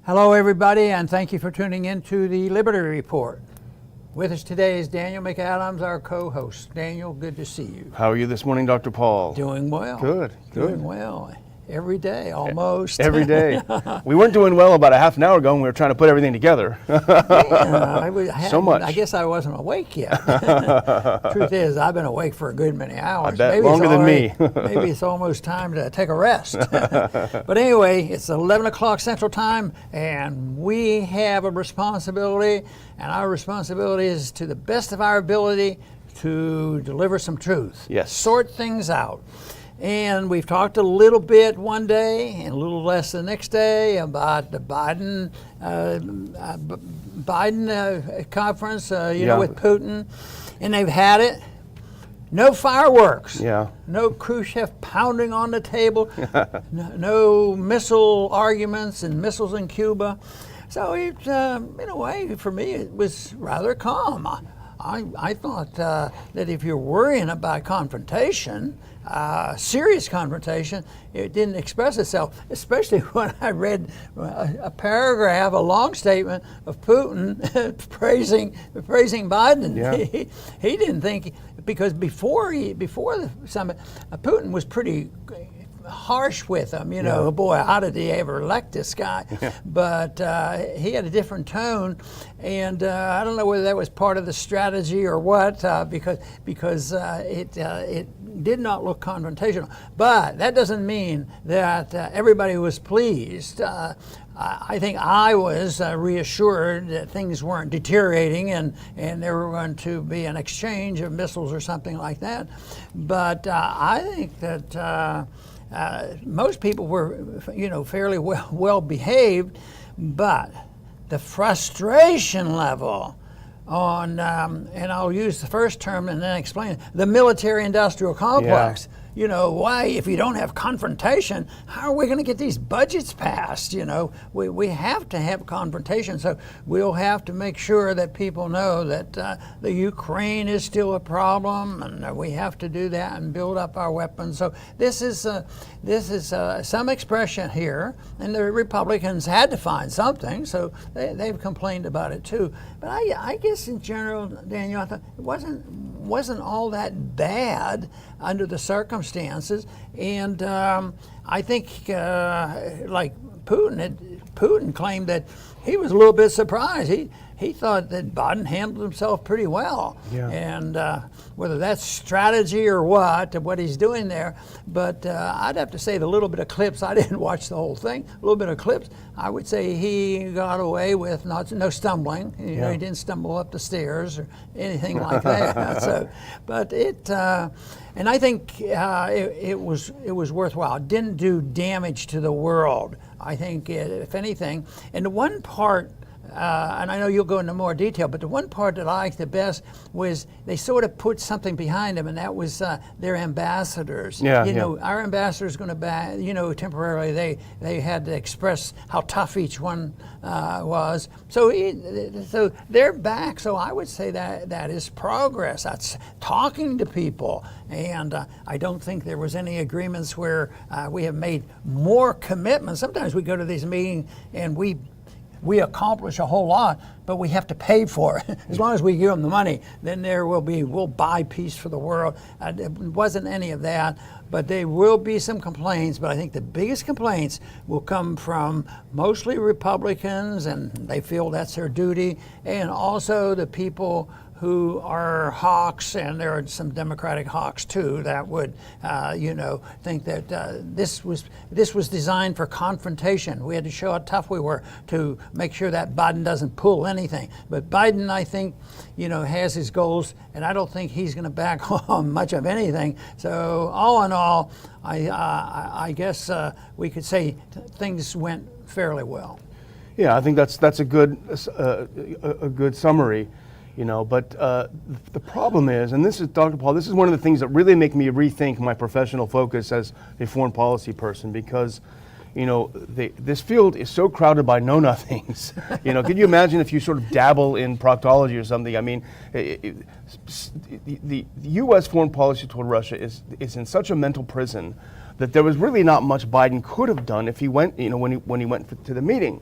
Hello, everybody, and thank you for tuning in to the Liberty Report. With us today is Daniel McAdams, our co-host. Daniel, good to see you. How are you this morning, Dr. Paul? Doing well. Good. Doing well. Every day, almost. Every day. We weren't doing well about a half an hour ago when we were trying to put everything together. So much. I guess I wasn't awake yet. Truth is, I've been awake for a good many hours. I bet maybe longer than me. Maybe it's almost time to take a rest. But anyway, it's 11 o'clock Central Time, and we have a responsibility, and our responsibility is to the best of our ability to deliver some truth. Yes. Sort things out. And we've talked a little bit one day and a little less the next day about the Biden conference, with Putin, and they've had it. No fireworks. Yeah. No Khrushchev pounding on the table. No missile arguments and missiles in Cuba. So it, in a way, for me, it was rather calm. I thought that if you're worrying about confrontation, serious confrontation, it didn't express itself, especially when I read a paragraph, a long statement of Putin praising Biden. Yeah. He didn't think, because before the summit, Putin was pretty harsh with him, boy, how did he ever elect this guy? But he had a different tone, and I don't know whether that was part of the strategy or what, because it did not look confrontational. But that doesn't mean that everybody was pleased. I think I was reassured that things weren't deteriorating and there were going to be an exchange of missiles or something like that. But I think that most people were, fairly well behaved, but the frustration level on, and I'll use the first term and then explain it, the military-industrial complex. Yeah. Why, if you don't have confrontation, how are we going to get these budgets passed? We have to have confrontation, so we'll have to make sure that people know that the Ukraine is still a problem, and we have to do that and build up our weapons. So this is some expression here, and the Republicans had to find something, so they've complained about it too. But I guess in general, Daniel, I thought it wasn't all that bad under the circumstances, and I think like Putin claimed that he was a little bit surprised. He thought that Biden handled himself pretty well, and whether that's strategy or what he's doing there, but I'd have to say the little bit of clips, I didn't watch the whole thing, a little bit of clips, I would say he got away with no stumbling. He didn't stumble up the stairs or anything like that. So, but and I think it was worthwhile. It didn't do damage to the world. I think, if anything, and the one part, and I know you'll go into more detail, but the one part that I liked the best was they sort of put something behind them, and that was their ambassadors. Our ambassadors going to back, temporarily they had to express how tough each one was. So they're back. So I would say that is progress. That's talking to people. And I don't think there was any agreements where we have made more commitments. Sometimes we go to these meetings and we accomplish a whole lot, but we have to pay for it. As long as we give them the money, then we'll buy peace for the world. It wasn't any of that, but there will be some complaints, but I think the biggest complaints will come from mostly Republicans, and they feel that's their duty, and also the people who are hawks, and there are some Democratic hawks too that would, think that this was designed for confrontation. We had to show how tough we were to make sure that Biden doesn't pull anything. But Biden, I think, has his goals, and I don't think he's going to back on much of anything. So all in all, I guess we could say things went fairly well. Yeah, I think that's a good summary. But the problem is, and this is, Dr. Paul, this is one of the things that really make me rethink my professional focus as a foreign policy person, because, this field is so crowded by know-nothings. Can you imagine if you sort of dabble in proctology or something? I mean, the U.S. foreign policy toward Russia is in such a mental prison that there was really not much Biden could have done if he went, when he went to the meeting.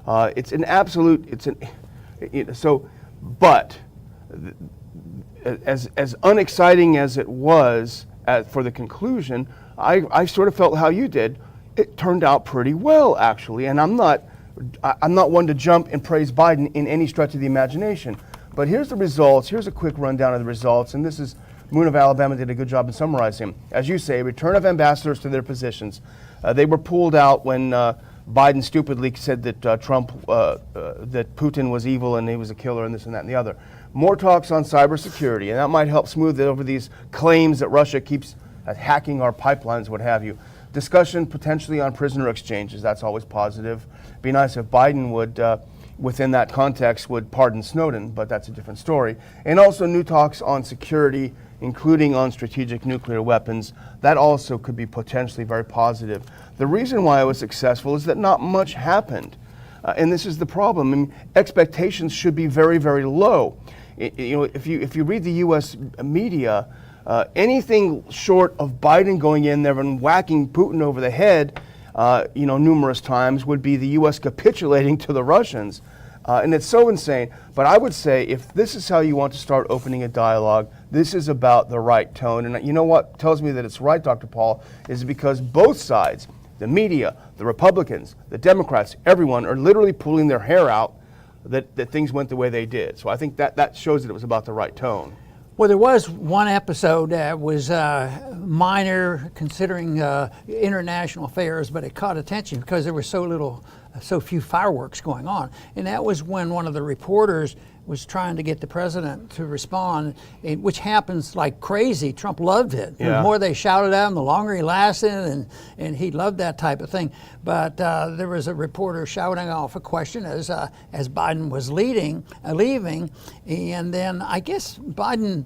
It's an absolute. But as unexciting as it was for the conclusion, I sort of felt how you did. It turned out pretty well, actually, and I'm not one to jump and praise Biden in any stretch of the imagination. But here's the results. Here's a quick rundown of the results, and this is Moon of Alabama did a good job in summarizing. As you say, return of ambassadors to their positions. They were pulled out when Biden stupidly said that that Putin was evil and he was a killer and this and that and the other. More talks on cybersecurity, and that might help smooth it over these claims that Russia keeps hacking our pipelines, what have you. Discussion potentially on prisoner exchanges. That's always positive. Be nice if Biden would, within that context, would pardon Snowden, but that's a different story. And also new talks on security, including on strategic nuclear weapons. That also could be potentially very positive. The reason why it was successful is that not much happened. And this is the problem. I mean, expectations should be very, very low. If you read the U.S. media, anything short of Biden going in there and whacking Putin over the head, numerous times, would be the U.S. capitulating to the Russians. And it's so insane. But I would say if this is how you want to start opening a dialogue, this is about the right tone. And you know what tells me that it's right, Dr. Paul, is because both sides, the media, the Republicans, the Democrats, everyone are literally pulling their hair out that things went the way they did. So I think that shows that it was about the right tone. Well, there was one episode that was minor considering international affairs, but it caught attention because there was so few fireworks going on. And that was when one of the reporters was trying to get the president to respond, which happens like crazy. Trump loved it. Yeah. The more they shouted at him, the longer he lasted, and he loved that type of thing. But there was a reporter shouting off a question as Biden was leaving, and then I guess Biden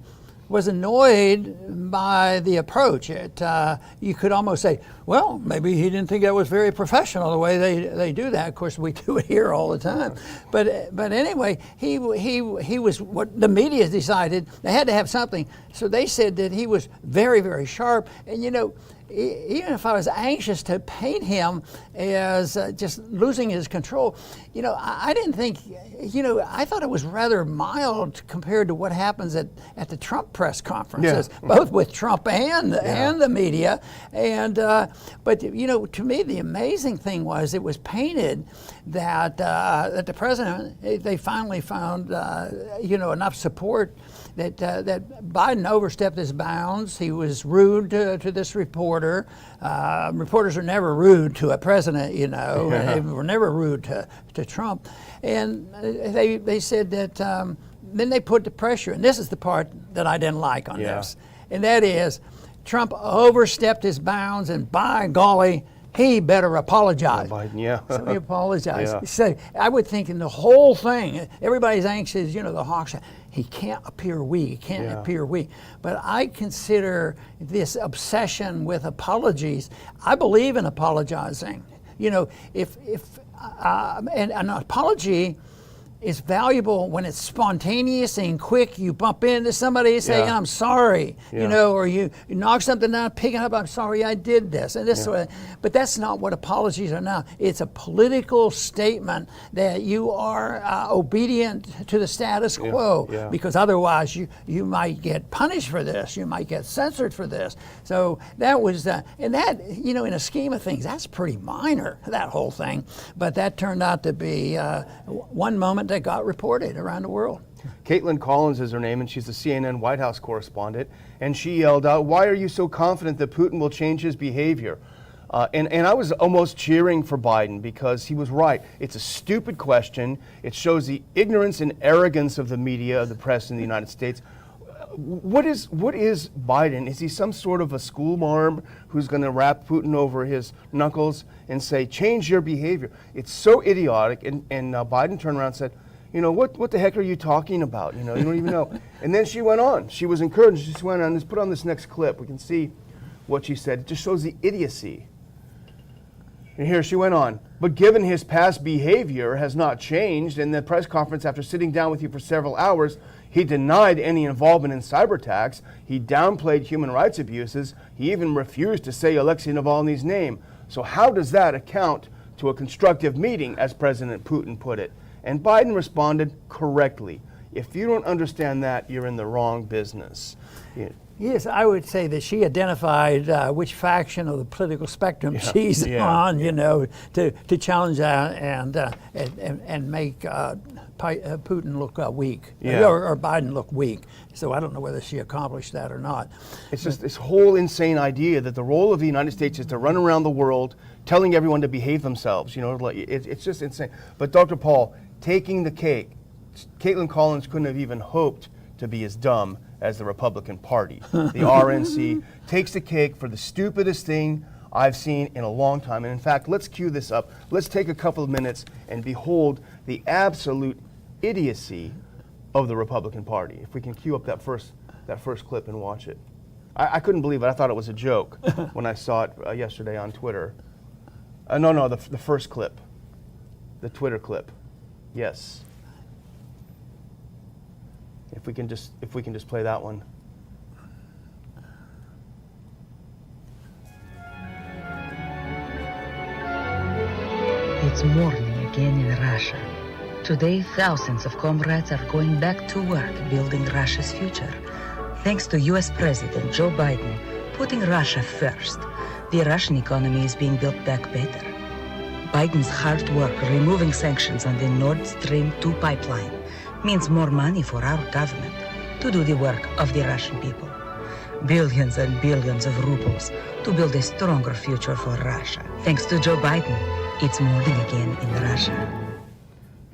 was annoyed by the approach. You could almost say, well, maybe he didn't think that was very professional the way they do that. Of course, we do it here all the time. But anyway, he was what the media decided. They had to have something. So they said that he was very, very sharp. And even if I was anxious to paint him as just losing his control, I didn't think, I thought it was rather mild compared to what happens at the Trump press conferences, both with Trump and the media. But to me, the amazing thing was it was painted that the president, they finally found, enough support that Biden overstepped his bounds. He was rude to this reporter. Reporters are never rude to a president, They were never rude to Trump. And they said that then they put the pressure, and this is the part that I didn't like on this, and that is Trump overstepped his bounds, and by golly, he better apologize. Biden, So he apologized. Yeah. So I would think in the whole thing, everybody's anxious, the Hawks, he can't appear weak, But I consider this obsession with apologies, I believe in apologizing. If an apology is valuable when it's spontaneous and quick. You bump into somebody saying, I'm sorry, or you knock something down, pick it up, I'm sorry I did this. And this sort of, but that's not what apologies are now. It's a political statement that you are obedient to the status quo, because otherwise you might get punished for this, you might get censored for this. So that was, and that, in a scheme of things, that's pretty minor, that whole thing. But that turned out to be one moment that got reported around the world. Caitlin Collins is her name, and she's the CNN White House correspondent. And she yelled out, "Why are you so confident that Putin will change his behavior?" And I was almost cheering for Biden because he was right. It's a stupid question. It shows the ignorance and arrogance of the media, of the press in the United States. What is Biden? Is he some sort of a schoolmarm who's going to wrap Putin over his knuckles and say, change your behavior? It's so idiotic. And Biden turned around and said, what the heck are you talking about? You don't even know. And then she went on. She was encouraged. She went on. Let's put on this next clip. We can see what she said. It just shows the idiocy. And here she went on. But given his past behavior has not changed, in the press conference after sitting down with you for several hours, he denied any involvement in cyber attacks. He downplayed human rights abuses. He even refused to say Alexei Navalny's name. So how does that account to a constructive meeting, as President Putin put it. And Biden responded correctly. If you don't understand that, you're in the wrong business. Yeah. Yes, I would say that she identified which faction of the political spectrum she's on, to challenge that and make Putin look weak, or Biden look weak. So I don't know whether she accomplished that or not. It's just this whole insane idea that the role of the United States is to run around the world telling everyone to behave themselves. It's just insane. But Dr. Paul, taking the cake, Caitlin Collins couldn't have even hoped to be as dumb as the Republican Party. The RNC takes the cake for the stupidest thing I've seen in a long time. And in fact, let's cue this up. Let's take a couple of minutes and behold the absolute idiocy of the Republican Party. If we can cue up that first clip and watch it. I couldn't believe it. I thought it was a joke when I saw it yesterday on Twitter. No, the first clip. The Twitter clip. Yes. If we can just play that one. It's morning again in Russia. Today, thousands of comrades are going back to work building Russia's future. Thanks to US President Joe Biden putting Russia first, the Russian economy is being built back better. Biden's hard work removing sanctions on the Nord Stream 2 pipeline means more money for our government to do the work of the Russian people. Billions and billions of rubles to build a stronger future for Russia. Thanks to Joe Biden, it's morning again in Russia.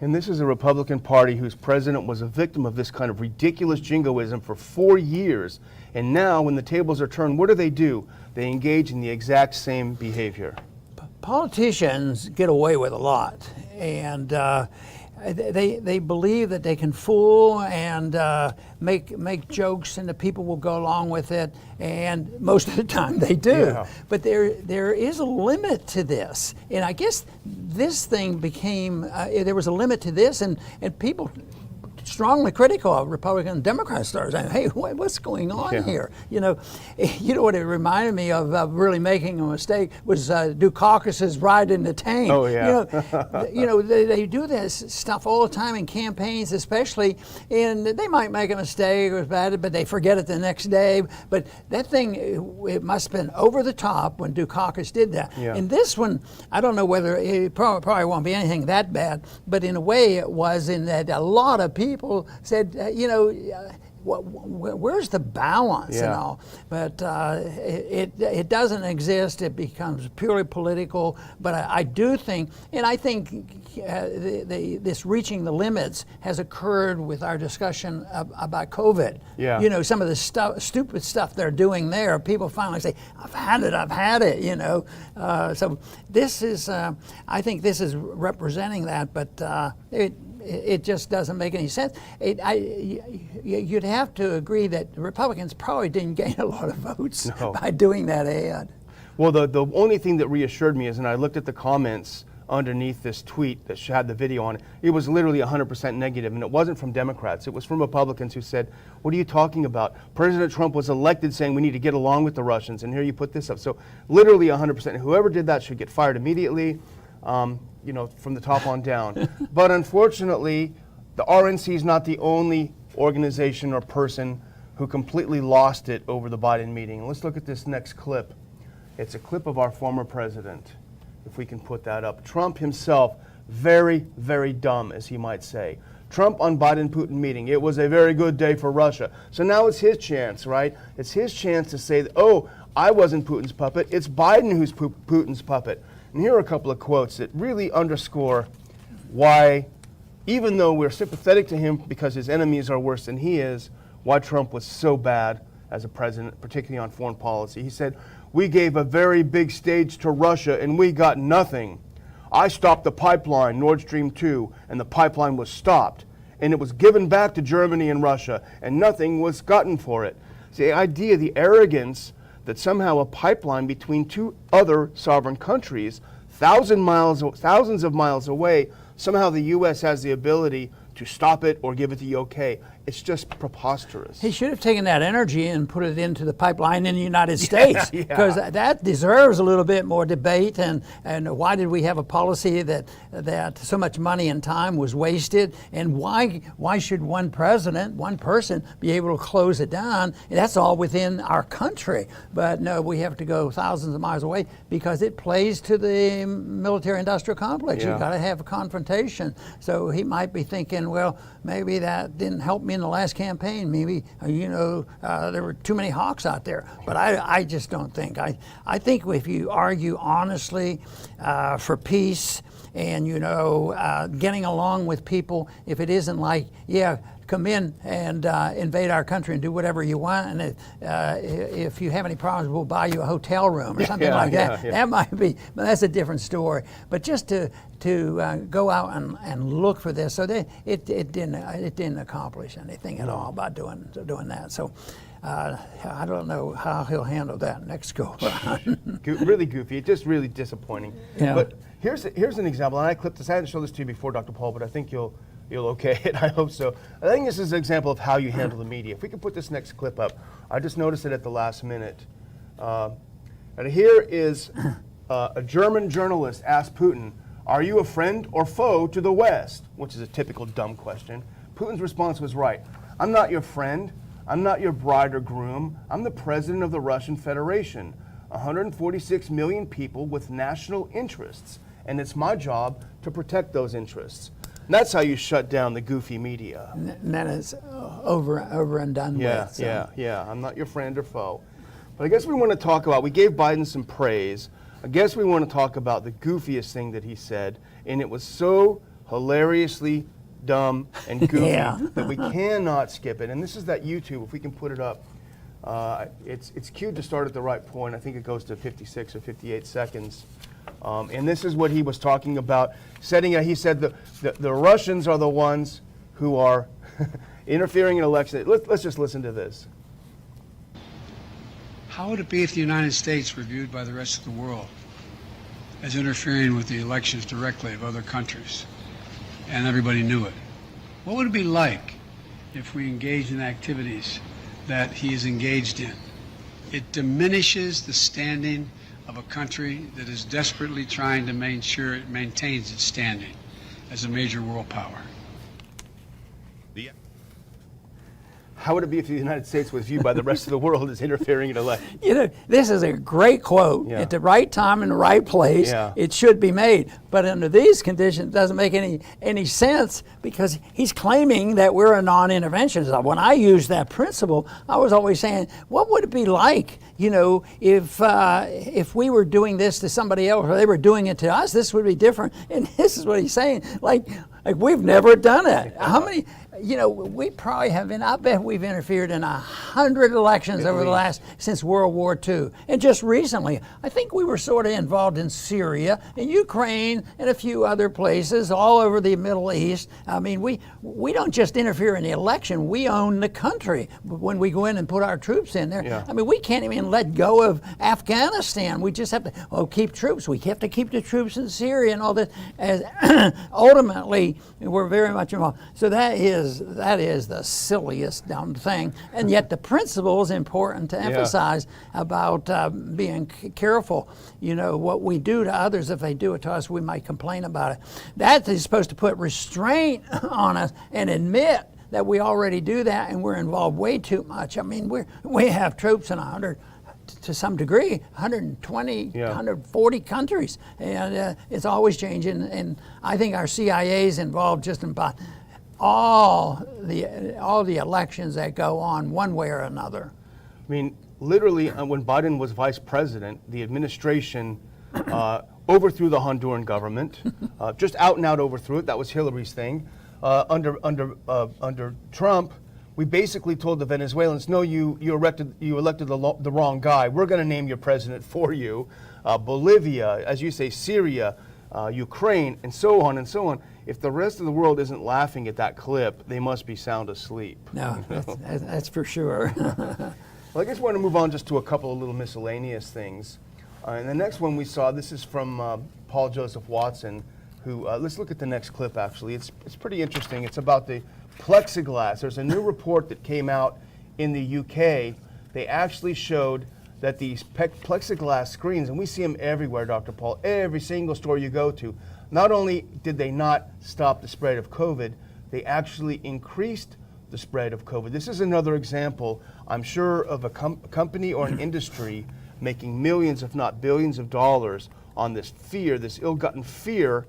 And this is a Republican Party whose president was a victim of this kind of ridiculous jingoism for 4 years. And now, when the tables are turned, what do? They engage in the exact same behavior. Politicians get away with a lot, and they believe that they can fool and make jokes, and the people will go along with it. And most of the time, they do. Yeah. But there is a limit to this, and I guess this thing became there was a limit to this, and people strongly critical of Republican and Democrats started saying, "Hey, what's going on here?" You know what it reminded me of really making a mistake was Dukakis's ride in the tank. Oh yeah. They do this stuff all the time in campaigns, especially, and they might make a mistake or bad, but they forget it the next day. But that thing, it must have been over the top when Dukakis did that. Yeah. And this one, I don't know whether it probably won't be anything that bad, but in a way it was, in that a lot of people said, where's the balance and all? But it doesn't exist. It becomes purely political. But I do think, and I think this reaching the limits has occurred with our discussion about COVID. Yeah. Some of the stupid stuff they're doing there, people finally say, I've had it, So this is, I think this is representing that, but it just doesn't make any sense. You'd have to agree that the Republicans probably didn't gain a lot of votes by doing that ad. Well, the only thing that reassured me is, and I looked at the comments underneath this tweet that had the video on it, it was literally 100% negative, and it wasn't from Democrats. It was from Republicans who said, what are you talking about? President Trump was elected saying we need to get along with the Russians, and here you put this up. So literally 100%. Whoever did that should get fired immediately. From the top on down. But unfortunately, the RNC is not the only organization or person who completely lost it over the Biden meeting. Let's look at this next clip. It's a clip of our former president, if we can put that up. Trump himself, very, very dumb, as he might say. Trump on Biden-Putin meeting. It was a very good day for Russia. So now it's his chance, right? It's his chance to say, oh, I wasn't Putin's puppet. It's Biden who's Putin's puppet. And here are a couple of quotes that really underscore why, even though we're sympathetic to him because his enemies are worse than he is, why Trump was so bad as a president, particularly on foreign policy. He said, we gave a very big stage to Russia and we got nothing. I stopped the pipeline, Nord Stream 2, and the pipeline was stopped. And it was given back to Germany and Russia, and nothing was gotten for it. See, the idea, the arrogance that somehow a pipeline between two other sovereign countries, thousands of miles away, somehow the U.S. has the ability to stop it or give it the okay. it's just preposterous. He should have taken that energy and put it into the pipeline in the United States, because that deserves a little bit more debate. And why did we have a policy that so much money and time was wasted? And why should one president, one person, be able to close it down? And that's all within our country. But no, we have to go thousands of miles away because it plays to the military-industrial complex. You've got to have a confrontation. So he might be thinking, well, maybe that didn't help me in the last campaign. Maybe, there were too many hawks out there. But I just don't think. I think if you argue honestly for peace and, getting along with people, if it isn't like, come in and invade our country and do whatever you want, and if you have any problems, we'll buy you a hotel room or something like that. That might be, but that's a different story. But just to go out and look for this, so it didn't accomplish anything at all by doing that. So I don't know how he'll handle that next go around. Really goofy, just really disappointing. Yeah. But here's an example, and I clipped this. I hadn't shown this to you before, Dr. Paul, but I think you'll okay it. I hope so. I think this is an example of how you handle the media. If we could put this next clip up, I just noticed it at the last minute. And here is a German journalist asked Putin, "Are you a friend or foe to the West?" Which is a typical dumb question. Putin's response was right. "I'm not your friend. I'm not your bride or groom. I'm the president of the Russian Federation. 146 million people with national interests, and it's my job to protect those interests." And that's how you shut down the goofy media. And then it's over and done with. So. Yeah. I'm not your friend or foe. But I guess we want to talk about, we gave Biden some praise. I guess we want to talk about the goofiest thing that he said, and it was so hilariously dumb and goofy that we cannot skip it. And this is that YouTube, if we can put it up. It's cued to start at the right point. I think it goes to 56 or 58 seconds. And this is what he was talking about. He said the Russians are the ones who are interfering in elections. Let's just listen to this. How would it be if the United States were viewed by the rest of the world as interfering with the elections directly of other countries, and everybody knew it? What would it be like if we engaged in activities that he is engaged in? It diminishes the standing of a country that is desperately trying to make sure it maintains its standing as a major world power. How would it be if the United States was viewed by the rest of the world as interfering in elections? This is a great quote. At the right time in the right place, it should be made. But under these conditions, it doesn't make any sense, because he's claiming that we're a non-interventionist. When I used that principle, I was always saying, what would it be like, if we were doing this to somebody else or they were doing it to us? This would be different. And this is what he's saying, like we've never done it. How many? We probably have been, I bet we've interfered in 100 elections over the last, since World War II. And just recently, I think we were sort of involved in Syria and Ukraine and a few other places all over the Middle East. I mean, we don't just interfere in the election, we own the country when we go in and put our troops in there. I mean, we can't even let go of Afghanistan. We just have to, keep troops. We have to keep the troops in Syria and all this. Ultimately, we're very much involved. So that is the silliest dumb thing, and yet the principle is important to emphasize about being careful. What we do to others, if they do it to us, we might complain about it. That is supposed to put restraint on us and admit that we already do that, and we're involved way too much. I mean, we have troops in 100, to some degree, 120, 140 countries, and it's always changing. And I think our CIA is involved just in about all the elections that go on one way or another. I mean, literally, when Biden was vice president, the administration overthrew the Honduran government, just out and out overthrew it. That was Hillary's thing. Under Trump, we basically told the Venezuelans, no, you elected the wrong guy. We're going to name your president for you. Bolivia, as you say, Syria, Ukraine, and so on and so on. If the rest of the world isn't laughing at that clip, they must be sound asleep. No, that's for sure. Well, I guess we're going to move on just to a couple of little miscellaneous things. And the next one we saw, this is from Paul Joseph Watson, who, let's look at the next clip actually. It's pretty interesting. It's about the plexiglass. There's a new report that came out in the UK. They actually showed that these plexiglass screens, and we see them everywhere, Dr. Paul, every single store you go to, not only did they not stop the spread of COVID, they actually increased the spread of COVID. This is another example, I'm sure, of a company or an industry making millions, if not billions of dollars on this fear, this ill-gotten fear,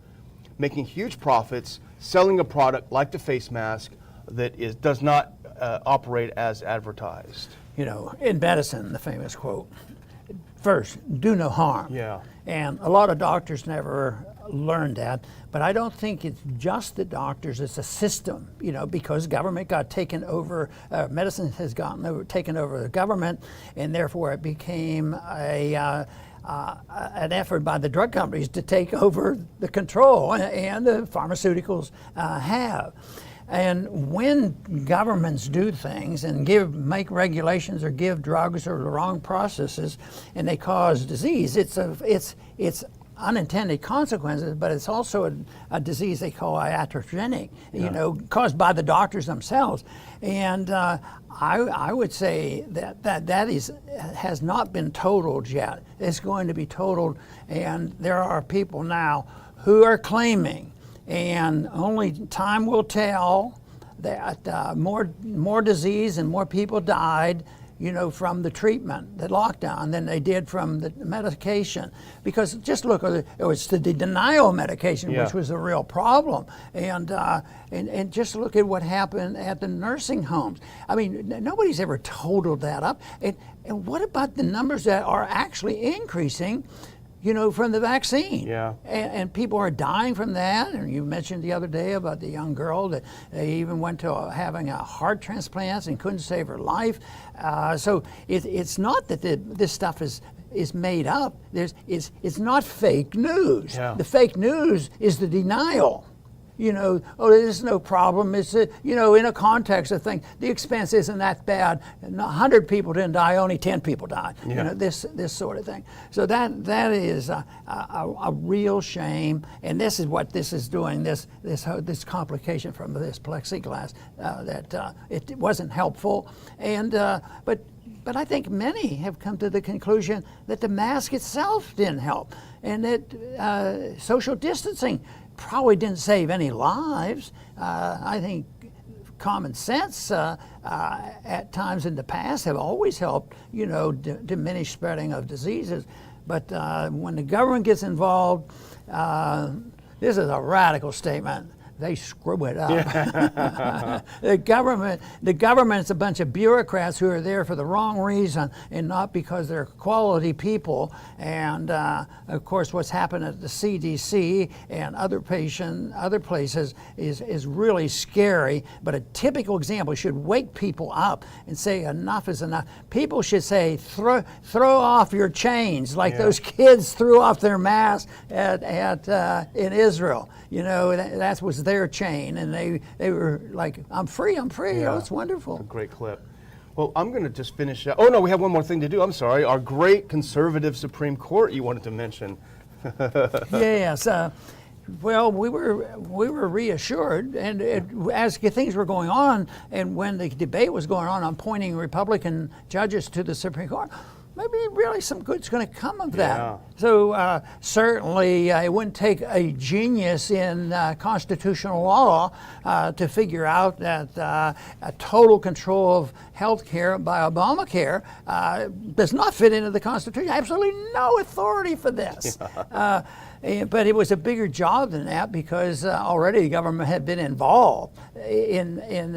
making huge profits, selling a product like the face mask that does not operate as advertised. You know, in medicine, the famous quote, first, do no harm. Yeah. And a lot of doctors never learned that, but I don't think it's just the doctors, it's a system, you know, because government got taken over, medicine has taken over the government, and therefore it became an effort by the drug companies to take over the control, and the pharmaceuticals have. And when governments do things and make regulations or give drugs or the wrong processes, and they cause disease, it's unintended consequences, but it's also a disease they call iatrogenic, you know, caused by the doctors themselves. And I would say that has not been totaled yet. It's going to be totaled, and there are people now who are claiming, and only time will tell, that more disease and more people died, you know, from the treatment, the lockdown, than they did from the medication. Because just look, it was the denial of medication, which was a real problem. And just look at what happened at the nursing homes. I mean, nobody's ever totaled that up. And what about the numbers that are actually increasing, you know, from the vaccine? Yeah. And people are dying from that. And you mentioned the other day about the young girl that they even went to having a heart transplant and couldn't save her life. So it's not that this stuff is made up. It's not fake news. Yeah. The fake news is the denial. You know, oh, there's no problem. It's, you know, in a context of things, the expense isn't that bad. 100 people didn't die, only 10 people died. Yeah. You know, this sort of thing. So that is a real shame, and this is what this is doing. This complication from this plexiglass that it wasn't helpful, and but I think many have come to the conclusion that the mask itself didn't help, and that social distancing probably didn't save any lives. I think common sense at times in the past have always helped, you know, diminish spreading of diseases. But when the government gets involved, this is a radical statement. They screw it up. Yeah. The government's a bunch of bureaucrats who are there for the wrong reason and not because they're quality people. And of course, what's happened at the CDC and other places is really scary. But a typical example should wake people up and say enough is enough. People should say throw off your chains, like those kids threw off their masks in Israel. You know, that was their chain, and they were like, I'm free. Yeah. Oh, it's wonderful. A great clip. Well, I'm going to just finish up. Oh, no, we have one more thing to do. I'm sorry. Our great conservative Supreme Court you wanted to mention. Yes. Well, we were reassured, and as things were going on, and when the debate was going on appointing Republican judges to the Supreme Court, maybe really some good's going to come of that. Yeah. So certainly it wouldn't take a genius in constitutional law to figure out that a total control of health care by Obamacare does not fit into the Constitution. Absolutely no authority for this. But it was a bigger job than that, because already the government had been involved in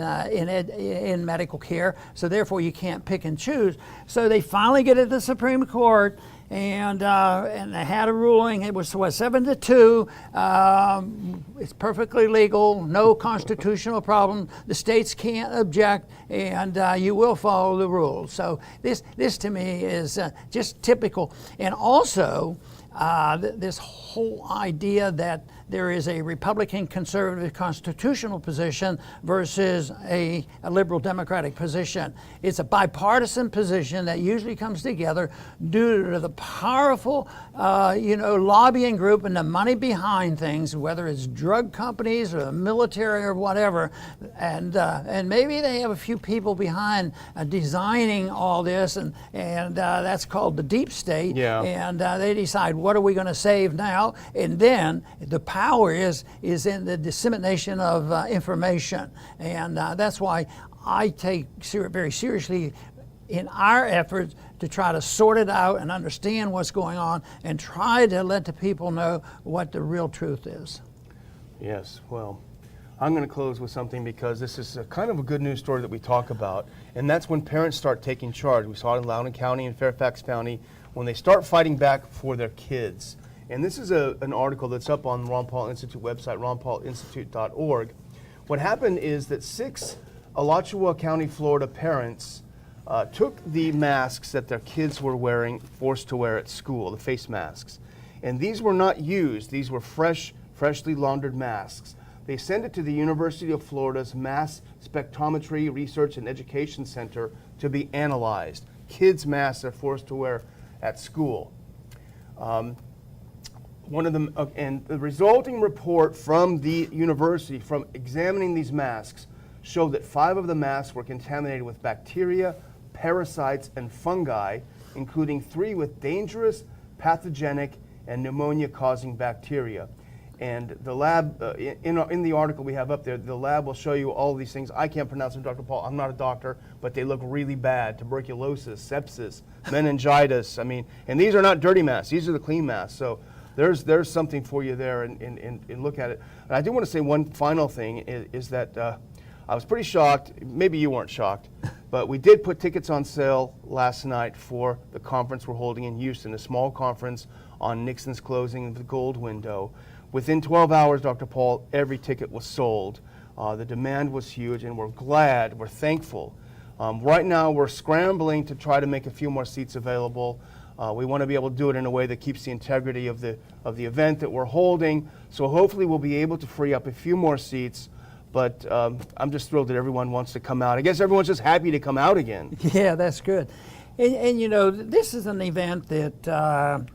medical care. So therefore, you can't pick and choose. So they finally get to the Supreme Court, and they had a ruling. It was 7-2. It's perfectly legal, no constitutional problem. The states can't object, and you will follow the rules. So this to me is just typical. And also, this whole idea that there is a Republican conservative constitutional position versus a liberal democratic position. It's a bipartisan position that usually comes together due to the powerful lobbying group and the money behind things, whether it's drug companies or the military or whatever, and maybe they have a few people behind designing all this, and that's called the deep state. Yeah. And they decide, what are we going to save now? And then the power is in the dissemination of information, and that's why I take very seriously in our efforts to try to sort it out and understand what's going on and try to let the people know what the real truth is. Yes, well, I'm going to close with something because this is kind of a good news story that we talk about, and that's when parents start taking charge. We saw it in Loudoun County and Fairfax County when they start fighting back for their kids. And this is an article that's up on Ron Paul Institute website, ronpaulinstitute.org. What happened is that 6 Alachua County, Florida parents took the masks that their kids were forced to wear at school, the face masks. And these were not used. These were freshly laundered masks. They sent it to the University of Florida's Mass Spectrometry Research and Education Center to be analyzed. Kids' masks are forced to wear at school. One of them, and the resulting report from the university from examining these masks showed that 5 of the masks were contaminated with bacteria, parasites, and fungi, including 3 with dangerous, pathogenic, and pneumonia-causing bacteria. And the lab, in the article we have up there, the lab will show you all of these things. I can't pronounce them, Dr. Paul. I'm not a doctor, but they look really bad. Tuberculosis, sepsis, meningitis. I mean, and these are not dirty masks. These are the clean masks. So there's something for you there, and look at it. And I do want to say one final thing is that I was pretty shocked. Maybe you weren't shocked, but we did put tickets on sale last night for the conference we're holding in Houston, a small conference on Nixon's closing of the gold window. Within 12 hours, Dr. Paul, every ticket was sold. The demand was huge, and we're glad, we're thankful. Right now, we're scrambling to try to make a few more seats available. We want to be able to do it in a way that keeps the integrity of the event that we're holding. So hopefully we'll be able to free up a few more seats. But I'm just thrilled that everyone wants to come out. I guess everyone's just happy to come out again. Yeah, that's good. And you know, this is an event that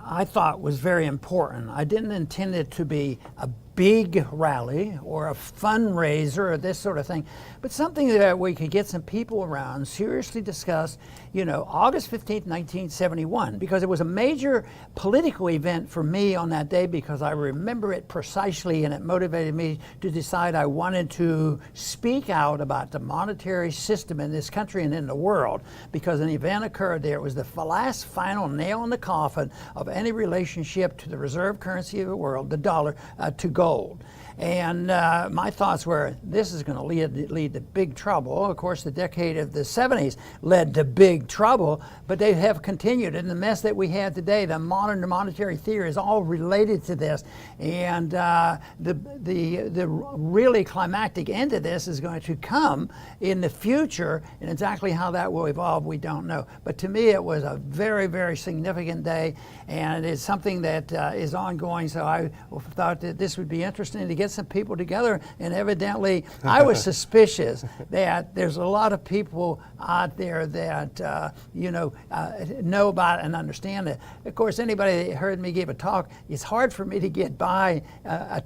I thought was very important. I didn't intend it to be a big rally or a fundraiser or this sort of thing, but something that we could get some people around, seriously discuss, you know, August 15th, 1971, because it was a major political event for me on that day because I remember it precisely, and it motivated me to decide I wanted to speak out about the monetary system in this country and in the world, because an event occurred there. It was the last final nail in the coffin of any relationship to the reserve currency of the world, the dollar, to gold. And my thoughts were, this is going to lead to big trouble. Of course, the decade of the 70s led to big trouble, but they have continued. And the mess that we have today, the modern monetary theory, is all related to this. And the really climactic end of this is going to come in the future, and exactly how that will evolve, we don't know. But to me, it was a very, very significant day, and it's something that is ongoing. So I thought that this would be interesting to get some people together, and evidently I was suspicious that there's a lot of people out there that know about and understand it. Of course, anybody that heard me give a talk, it's hard for me to get by a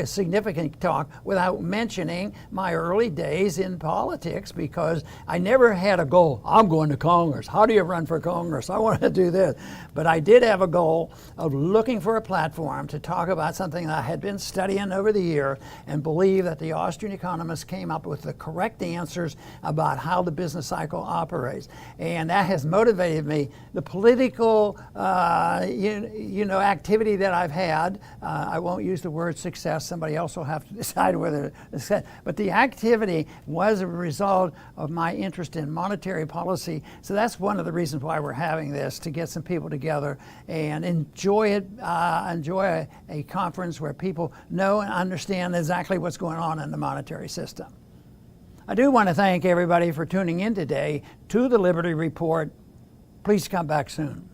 significant talk, without mentioning my early days in politics, because I never had a goal. I'm going to Congress. How do you run for Congress? I want to do this. But I did have a goal of looking for a platform to talk about something that I had been studying over the year, and believe that the Austrian economists came up with the correct answers about how the business cycle operates. And that has motivated me. The political activity that I've had, I won't use the word success, somebody else will have to decide whether it's success, but the activity was a result of my interest in monetary policy. So that's one of the reasons why we're having this, to get some people together and enjoy it, enjoy a conference where people know and understand exactly what's going on in the monetary system. I do want to thank everybody for tuning in today to the Liberty Report. Please come back soon.